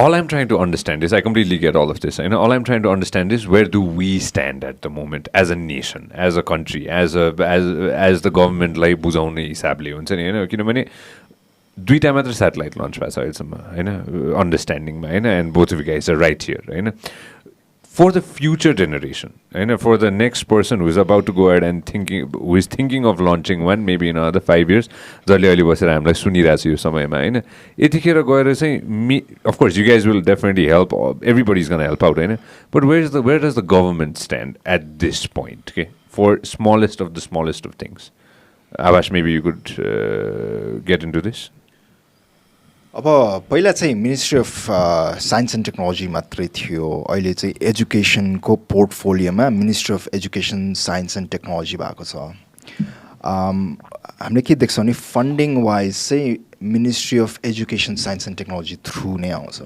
all I'm trying to understand is, I completely get all of this. All I'm trying to understand is, where do we stand at the moment as a nation, as a country, as the government लाई बुझाउने हिसाबले हुन्छ नि हैन किनभने दुईटा मात्र satellite lunch भएको छ अहिलेसम्म हैन अन्डरस्ट्यान्डिङमा हैन and both of you guys are right here हैन for the future generation, for the next person who is about to go ahead and who is thinking of launching one, maybe in another 5 years, जसले अहिले बसेर हामीलाई सुनिरहेको छ यो समयमा हैन यतिखेर गएर चाहिँ of course you guys will definitely help, everybody is going to help out हैन but where does the government stand at this point, okay, for smallest of the smallest of things? Abhas, maybe you could get into this. अब पहिला चाहिँ ministry of science and technology मात्रै थियो अहिले चाहिँ एजुकेसनको पोर्टफोलियोमा ministry of education science and technology भएको छ हामीले के देख्छौँ भने फन्डिङ वाइज चाहिँ ministry of education science and technology through नै आउँछ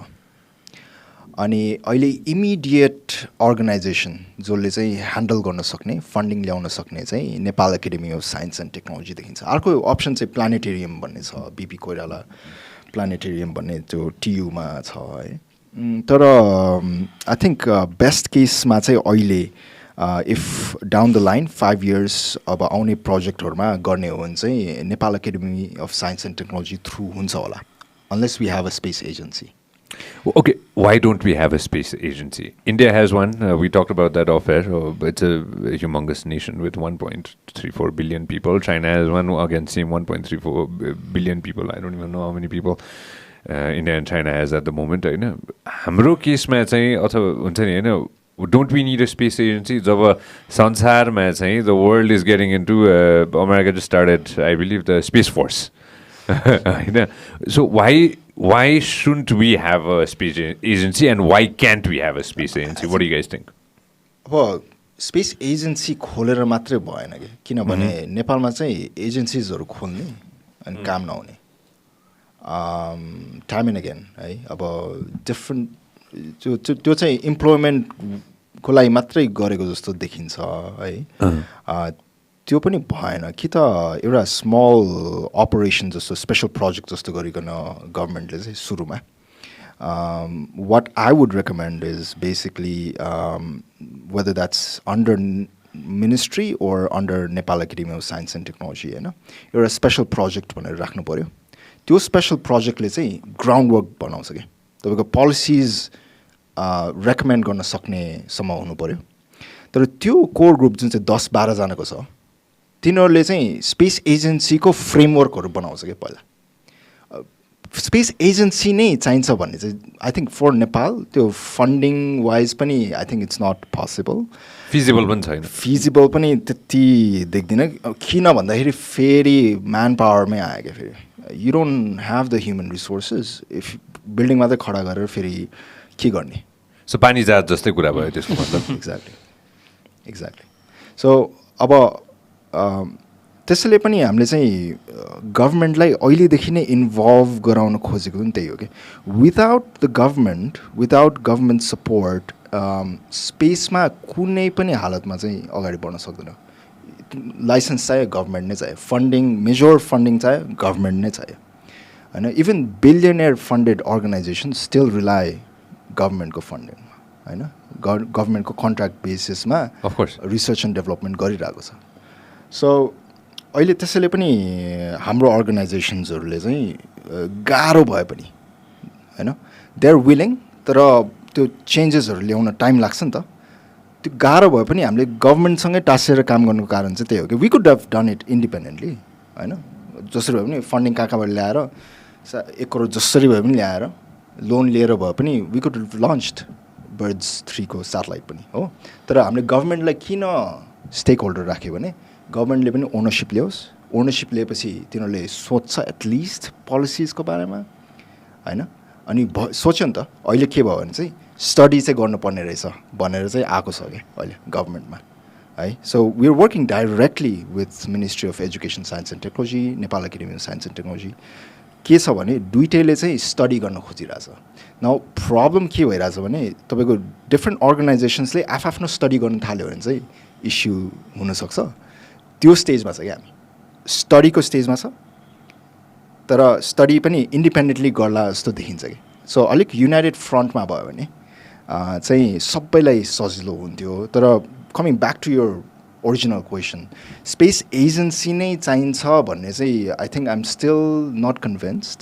अनि अहिले इमिडिएट अर्गनाइजेसन जसले चाहिँ ह्यान्डल गर्न सक्ने फन्डिङ ल्याउन सक्ने चाहिँ Nepal academy of science and technology देखिन्छ अर्को अप्सन चाहिँ प्लानेटेरियम भन्ने छ बिपी कोइराला प्लानेटेरियम भन्ने त्यो टियुमा छ है तर आई थिङ्क बेस्ट केसमा चाहिँ अहिले if down the line 5 years अब आउने प्रोजेक्टहरूमा गर्ने हो भने चाहिँ Nepal academy of science and technology through हुन्छ होला unless we have a space agency Okay, why don't we have a space agency? India has one. We talked about that off air. It's a humongous nation with 1.34 billion people. China has one, again, same 1.34 billion people. I don't even know how many people India and China has at the moment. हाम्रो केसमा चाहिँ अथवा हुन्छ नि हैन don't we need a space agency? जब संसारमा चाहिँ the world is getting into America just started, I believe, the Space Force. So why shouldn't we have a space agency and why can't we have a space agency? What do you guys think? अब space agency खोलेर मात्रै भएन कि किनभने नेपालमा चाहिँ एजेन्सिजहरू खोल्ने अनि काम नहुने टाइम एन्ड अगेन है अब डिफ्रेन्ट त्यो चाहिँ इम्प्लोइमेन्टको लागि मात्रै गरेको जस्तो देखिन्छ है त्यो पनि भएन कि त एउटा स्मल अपरेसन जस्तो स्पेसल प्रोजेक्ट जस्तो गरिकन गभर्मेन्टले चाहिँ सुरुमा what I would recommend is basically whether that's under ministry or under Nepal Academy of Science and Technology हैन एउटा स्पेसल प्रोजेक्ट भनेर राख्नु पर्यो त्यो स्पेसल प्रोजेक्टले चाहिँ ग्राउन्ड वर्क बनाउँछ के तपाईको पोलिसिज रेकमेन्ड गर्न सक्ने सम्म हुनु पर्यो तर त्यो कोर ग्रुप जुन चाहिँ 10-12 जनाको छ तिनीहरूले चाहिँ स्पेस एजेन्सीको फ्रेमवर्कहरू बनाउँछ क्या पहिला स्पेस एजेन्सी नै चाहिन्छ भन्ने चाहिँ आई थिङ्क फर नेपाल त्यो फन्डिङ वाइज पनि I think it's not possible feasible पनि छैन फिजिबल पनि त्यति देख्दिनँ किन भन्दाखेरि फेरि म्यान पावरमै आयो क्या फेरि you don't have the human resources if building मात्रै खडा गरेर फेरि के गर्ने सो पानी जहाज जस्तै कुरा भयो त्यसको मतलब एक्ज्याक्टली सो अब त्यसैले पनि हामीले चाहिँ गभर्मेन्टलाई अहिलेदेखि नै इन्भल्भ गराउन खोजेको पनि त्यही हो कि विदाउट गभर्मेन्ट सपोर्ट स्पेसमा कुनै पनि हालतमा चाहिँ अगाडि बढ्न सक्दैन लाइसेन्स चाहियो गभर्मेन्ट नै चाहियो फन्डिङ मेजर फन्डिङ चाहियो गभर्मेन्ट नै चाहियो होइन even billionaire funded organisation still rely गभर्मेन्टको फन्डिङमा होइन गभर्मेन्टको कन्ट्र्याक्ट बेसिसमा रिसर्च एन्ड डेभलपमेन्ट गरिरहेको छ सो अहिले त्यसैले पनि हाम्रो अर्गनाइजेसन्सहरूले चाहिँ गाह्रो भए पनि होइन दे आर विलिङ तर त्यो चेन्जेसहरू ल्याउन टाइम लाग्छ नि त त्यो गाह्रो भए पनि हामीले गभर्मेन्टसँगै टाँसेर काम गर्नुको कारण चाहिँ त्यही हो कि we could have done it independently होइन जसरी भए पनि फन्डिङ कहाँबाट ल्याएर 1 करोड जसरी भए पनि ल्याएर लोन लिएर भए पनि वी कुड लन्च्ड बर्ड्स 3 को स्याटेलाइट पनि हो तर हामीले गभर्मेन्टलाई किन स्टेक होल्डर राख्यो भने गभर्मेन्टले पनि ओनरसिप ल्याओस् ओनरसिप लिएपछि तिनीहरूले सोध्छ एटलिस्ट पोलिसिजको बारेमा होइन अनि सोच्यो नि त अहिले के भयो भने चाहिँ स्टडी चाहिँ गर्नुपर्ने रहेछ भनेर चाहिँ आएको छ कि अहिले गभर्मेन्टमा है so we are working directly with ministry of education science and technology Nepal academy of science and technology के छ भने दुइटैले चाहिँ स्टडी गर्न खोजिरहेछ नाउ प्रब्लम के भइरहेछ भने तपाईँको डिफ्रेन्ट अर्गनाइजेसन्सले आफ्नो स्टडी गर्न थाल्यो भने चाहिँ इस्यु हुनसक्छ त्यो स्टेजमा छ क्या हामी स्टडीको स्टेजमा छ तर स्टडी पनि इन्डिपेन्डेन्टली गर्ला जस्तो देखिन्छ कि सो अलिक युनाइटेड फ्रन्टमा भयो भने चाहिँ सबैलाई सजिलो हुन्थ्यो तर coming back to your original question space agency नै चाहिन्छ भन्ने चाहिँ I think I am still not convinced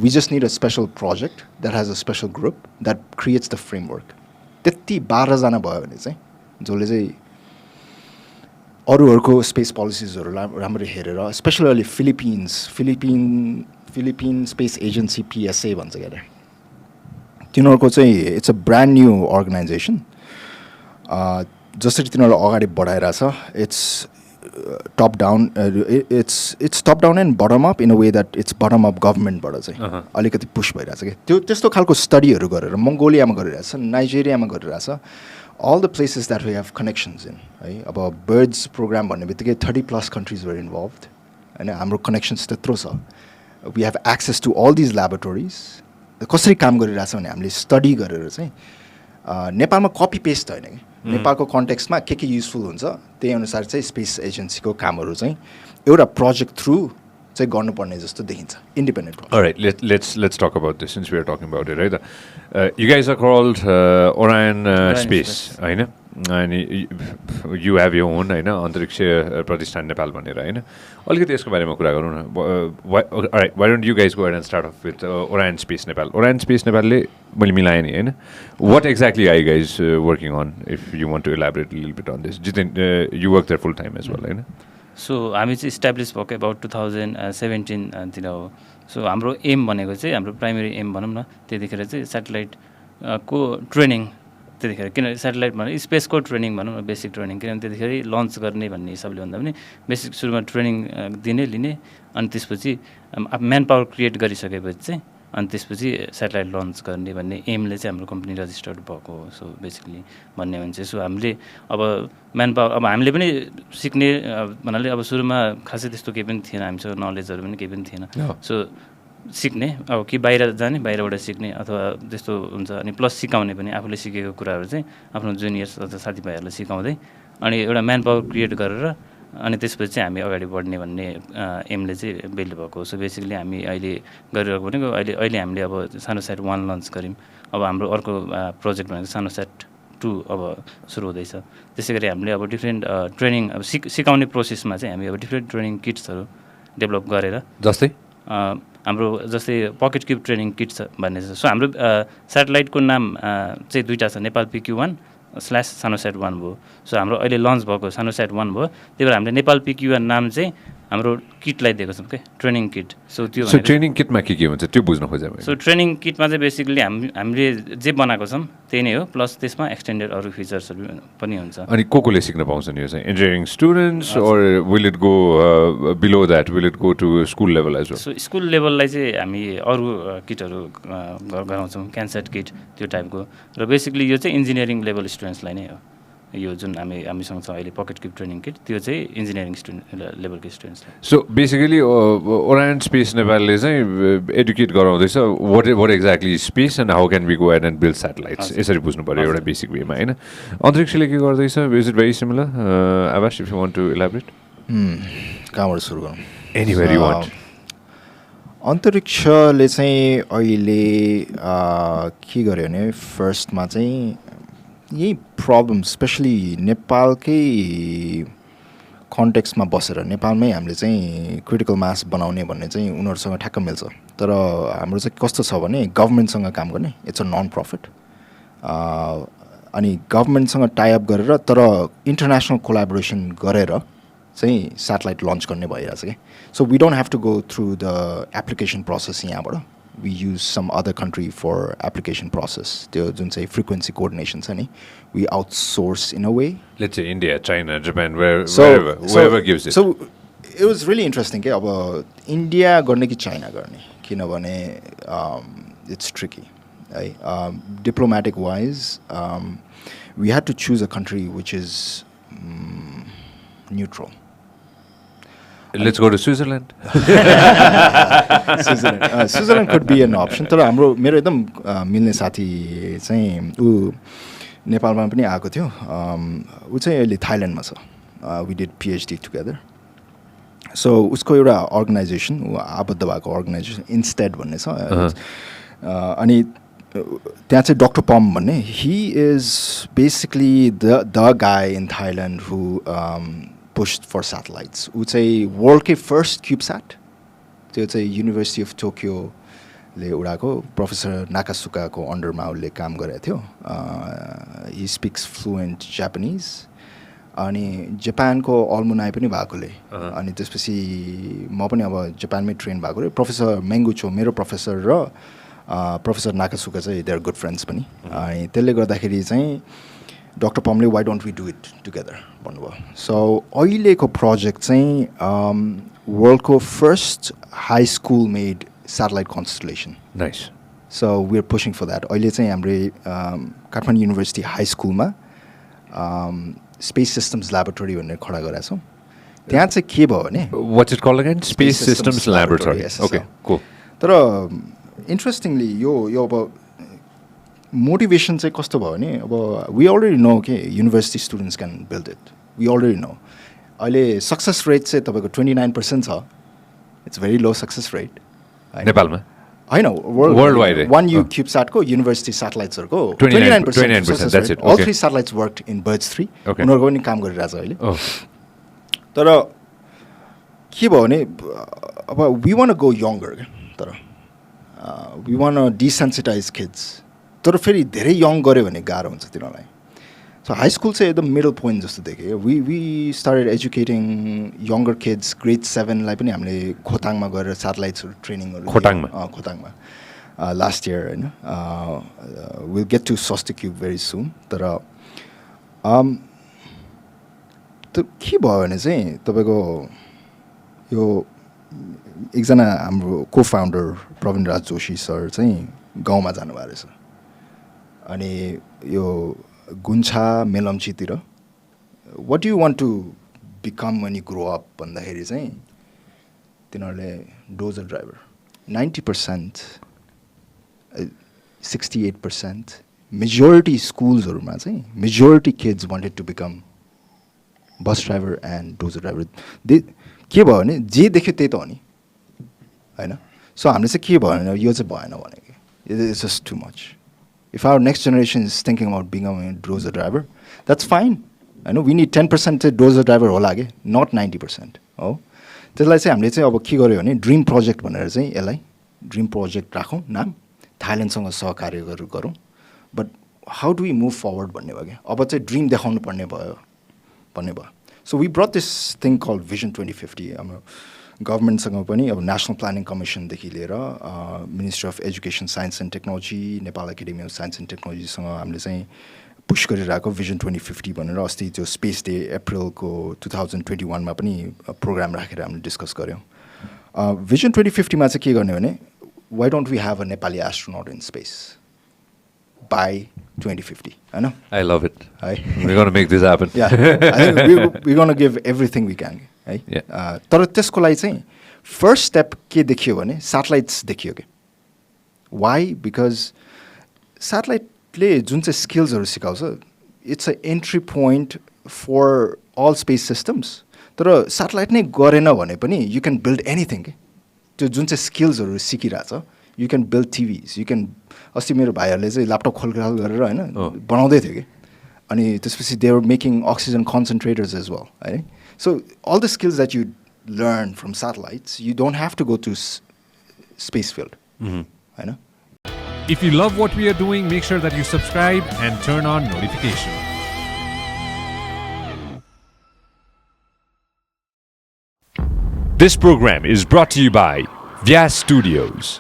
we just need a special project that has a special group that creates the framework त्यति 12जना भयो भने चाहिँ जसले चाहिँ अरूहरूको स्पेस पोलिसिजहरू राम्ररी हेरेर specially Philippine space agency PSA भन्छ क्या तिनीहरूको चाहिँ it's a brand new organisation जसरी तिनीहरूले अगाडि बढाइरहेछ it's top down it's top down and bottom up in a way that it's bottom up गभर्मेन्टबाट चाहिँ अलिकति पुस भइरहेछ क्या त्यो त्यस्तो खालको स्टडीहरू गरेर मङ्गोलियामा गरिरहेछ नाइजेरियामा गरिरहेछ all the places that we have connections in है अब birds program भन्ने बित्तिकै 30+ countries were involved होइन हाम्रो connections त्यत्रो छ we have access to all these laboratories कसरी काम गरिरहेछ भने हामीले स्टडी गरेर चाहिँ नेपालमा कपी पेस्ट होइन कि नेपालको कन्टेक्स्टमा के युजफुल हुन्छ त्यही अनुसार चाहिँ स्पेस एजेन्सीको कामहरू चाहिँ एउटा प्रोजेक्ट थ्रु चाहिँ गर्नुपर्ने जस्तो देखिन्छ independent All right, let's talk about this since we are talking about it, right? You guys are called Orion Space, होइन अनि you have your own होइन अन्तरिक्ष प्रतिष्ठान नेपाल भनेर होइन अलिकति यसको बारेमा कुरा गरौँ न alright, why don't you guys go ahead and start off with Orion Space Nepal. Orion Space नेपालले मैले मिलाएँ नि होइन what exactly are you guys working on if you want to elaborate a little bit on this? Jiten, you work there full time as well होइन so हामी चाहिँ establish भएको about 2017 हो so हाम्रो एम भनेको चाहिँ हाम्रो प्राइमेरी एम भनौँ न त्यतिखेर चाहिँ सेटेलाइट को ट्रेनिङ त्यतिखेर किन सेटेलाइट भने स्पेसको ट्रेनिङ भनौँ न बेसिक ट्रेनिङ किनभने त्यतिखेर लन्च गर्ने भन्ने हिसाबले भन्दा पनि बेसिक सुरुमा ट्रेनिङ दिने लिने अनि त्यसपछि म्यान पावर क्रिएट गरिसकेपछि चाहिँ अनि त्यसपछि सेटेलाइट लन्च गर्ने भन्ने एमले चाहिँ हाम्रो कम्पनी रजिस्टर्ड भएको हो सो बेसिकली भन्ने भने चाहिँ सो हामीले अब म्यान पावर अब हामीले पनि सिक्ने भन्नाले अब सुरुमा खासै त्यस्तो केही पनि थिएन हामीसँग नलेजहरू पनि केही पनि थिएन सो सिक्ने अब कि बाहिर जाने बाहिरबाट सिक्ने अथवा त्यस्तो हुन्छ अनि प्लस सिकाउने पनि आफूले सिकेको कुराहरू चाहिँ आफ्नो जुनियर्स अथवा साथीभाइहरूलाई सिकाउँदै अनि एउटा म्यान पावर क्रिएट गरेर अनि त्यसपछि चाहिँ हामी अगाडि बढ्ने भन्ने एमले चाहिँ बिल्ड भएको सो बेसिकली हामी अहिले गरिरहेको भनेको अहिले हामीले अब सानोसाट 1 लन्च गऱ्यौँ अब हाम्रो अर्को प्रोजेक्ट भनेको सानोसाट 2 अब सुरु हुँदैछ त्यसै गरी हामीले अब डिफ्रेन्ट ट्रेनिङ अब सिकाउने प्रोसेसमा चाहिँ हामी अब डिफ्रेन्ट ट्रेनिङ किट्सहरू डेभलप गरेर जस्तै हाम्रो जस्तै पकेट क्युब ट्रेनिङ किट्स भन्ने छ सो हाम्रो सेटेलाइटको नाम चाहिँ दुईवटा छ नेपाल PQ1 / सानोसाट 1 भयो सो हाम्रो अहिले लन्च भएको सानोसाट 1 भयो त्यही भएर हामीले नेपाल PQ1 नाम चाहिँ हाम्रो किटलाई दिएको छौँ क्या ट्रेनिङ किट सो त्यो ट्रेनिङ किटमा के हुन्छ त्यो बुझ्न खोजेँ सो ट्रेनिङ किटमा चाहिँ बेसिकली हामीले जे बनाएको छौँ त्यही नै हो प्लस त्यसमा एक्सटेन्डेड अरू फिचर्सहरू पनि हुन्छ अनि कोले सिक्न पाउँछन् यो चाहिँ engineering students or will it go below that will it go to school level as well so school लेभललाई चाहिँ हामी अरू किटहरू गराउँछौँ क्यान्सेट किट त्यो टाइपको र बेसिकली यो चाहिँ इन्जिनियरिङ लेभल स्टुडेन्ट्सलाई नै हो यो जुन हामीसँग छ अहिले पकेट क्युब ट्रेनिङ किट त्यो चाहिँ इन्जिनियरिङ स्टुडेन्ट लेभलको स्टुडेन्ट्सलाई सो बेसिकली ओरायन स्पेस नेपालले चाहिँ एडुकेट गराउँदैछ what exactly space and how can we go ahead and build satellites यसरी बुझ्नु पऱ्यो एउटा बेसिक वेमा होइन अन्तरिक्षले के गर्दैछ इज इट भेरी सिमिलर आभास if you want to elaborate कहाँबाट सुरु गरौँ एनिवेयर यु वान्ट अन्तरिक्षले चाहिँ अहिले के गर्यो भने फर्स्टमा चाहिँ यही प्रब्लम स्पेसली नेपालकै कन्टेक्स्टमा बसेर नेपालमै हामीले चाहिँ क्रिटिकल मास बनाउने भन्ने चाहिँ उनीहरूसँग ठ्याक्क मिल्छ तर हाम्रो चाहिँ कस्तो छ भने गभर्मेन्टसँग काम गर्ने इट्स अ नन प्रफिट अनि गभर्मेन्टसँग टाइअप गरेर तर इन्टरनेसनल कोलाबोरेसन गरेर चाहिँ सेटेलाइट लन्च गर्ने भइरहेछ कि so we don't have to go through the application process यहाँबाट we use some other country for application process त्यो जुन चाहिँ frequency coordination छ नि we outsource in a way let's say India China Japan wherever gives it so it was really interesting के अब India गर्ने कि चाइना गर्ने किनभने it's tricky है diplomatic wise we had to choose a country which is neutral. Let's go to Switzerland. Switzerland could be an option. तर हाम्रो मेरो एकदम मिल्ने साथी चाहिँ ऊ नेपालमा पनि आएको थियो ऊ चाहिँ अहिले थाइल्यान्डमा छ we did PhD together. So उसको एउटा अर्गनाइजेसन ऊ आबद्ध भएको अर्गनाइजेसन इन्स्टेड भन्ने छ अनि त्यहाँ चाहिँ डक्टर पम भन्ने he is basically the guy in Thailand who pushed for satellites. ऊ चाहिँ वर्ल्डकै फर्स्ट क्युबस्याट त्यो चाहिँ युनिभर्सिटी अफ टोकियोले उडाएको प्रोफेसर नाकासुकाको अन्डरमा उसले काम गरेको थियो हि स्पिक्स फ्लुएन्ट जापानिज अनि जापानको अल्मुनाई पनि भएकोले अनि त्यसपछि म पनि अब जापानमै ट्रेन भएकोले प्रोफेसर मेङ्गुचो मेरो प्रोफेसर र प्रोफेसर नाकासुका चाहिँ दे आर गुड फ्रेन्ड्स पनि अनि त्यसले गर्दाखेरि चाहिँ डक्टर पमले why don't we do it together so सो अहिलेको प्रोजेक्ट चाहिँ वर्ल्डको first high school made satellite constellation nice so we are pushing for that अहिले चाहिँ हाम्रै काठमाडौँ युनिभर्सिटी हाई स्कुलमा स्पेस सिस्टम्स ल्याबोरेटरी भनेर खडा गरेका छौँ त्यहाँ चाहिँ के भयो भने what's it called again space systems laboratory okay cool तर इन्ट्रेस्टिङली यो अब मोटिभेसन चाहिँ कस्तो भयो भने अब वी अलरेडी नो के university students can build it we already know अहिले सक्सेस रेट चाहिँ तपाईँको 29% छ it's very low success rate नेपालमा होइन वर्ल्ड वाइड वान यु क्युबस्याटको युनिभर्सिटी सेटेलाइट्सहरूको 29% all 3 satellites work in birds 3 उनीहरूको पनि काम गरिरहेछ अहिले तर के भयो भने अब वी वान गो यङ्गर क्या तर वी वान डिसेन्सिटाइज किड्स तर फेरि धेरै यङ गऱ्यो भने गाह्रो हुन्छ तिनीहरूलाई सो हाई स्कुल चाहिँ एकदम मिडल पोइन्ट जस्तो देखेँ we started educating younger kids grade 7लाई पनि हामीले खोताङमा गएर सेटेलाइट्सहरू ट्रेनिङहरू खोताङमा लास्ट इयर होइन विल गेट टु सस्ट क्युब भेरी सुन तर के भयो भने चाहिँ तपाईँको यो एकजना हाम्रो को फाउन्डर प्रवीण राज जोशी सर चाहिँ गाउँमा जानुभएको रहेछ अनि यो गुन्छा मेलम्चीतिर what you want to become when you grow up भन्दाखेरि चाहिँ तिनीहरूले डोजर ड्राइभर 90% 68% मेजोरिटी स्कुल्सहरूमा चाहिँ majority kids wanted to become bus driver and dozer driver के भयो भने जे देख्यो त्यही त हो नि होइन सो हामीले चाहिँ के भयो भने यो चाहिँ भएन भने कि it is just too much if our next generation is thinking about becoming a dozer driver, that's fine. I know we need 10% dozer driver होला के not 90% हो त्यसलाई चाहिँ हामीले चाहिँ अब के गर्यो भने ड्रिम प्रोजेक्ट भनेर चाहिँ यसलाई ड्रिम प्रोजेक्ट राखौँ नाम थाइल्यान्डसँग सहकार्य गरौँ but how do we move forward भन्ने भयो क्या अब चाहिँ ड्रिम देखाउनु पर्ने भयो भन्ने भयो so we brought this thing call vision 2050 हाम्रो गभर्मेन्टसँग पनि अब नेसनल प्लानिङ कमिसनदेखि लिएर ministry of education science and technology Nepal academy of science and टेक्नोलोजीसँग हामीले चाहिँ पुस गरिरहेको भिजन 2050 भनेर अस्ति त्यो स्पेस डे अप्रिलको 2021मा पनि प्रोग्राम राखेर हामीले डिस्कस गऱ्यौँ भिजन 2050मा चाहिँ के गर्ने भने why don't we have a Nepali astronaut in space by 2050 I know I love it we're going to make this happen yeah I think we're going to give everything we can है तर त्यसको लागि चाहिँ first step के देखियो भने स्याटेलाइट्स देखियो कि वाइ बिकज स्याटेलाइटले जुन चाहिँ स्किल्सहरू सिकाउँछ it's a entry point for all space systems तर स्याटेलाइट नै गरेन भने पनि यु क्यान बिल्ड एनिथिङ के त्यो जुन चाहिँ स्किल्सहरू सिकिरहेछ you can build TVs you can अस्ति मेरो भाइहरूले चाहिँ ल्यापटप खोलखाल गरेर होइन बनाउँदै थियो कि अनि त्यसपछि they are making oxygen concentrators as well है so all the skills that you learn from satellites you don't have to go to space field होइन If you love what we are doing, make sure that you subscribe and turn on notifications. This program is brought to you by Vyas Studios.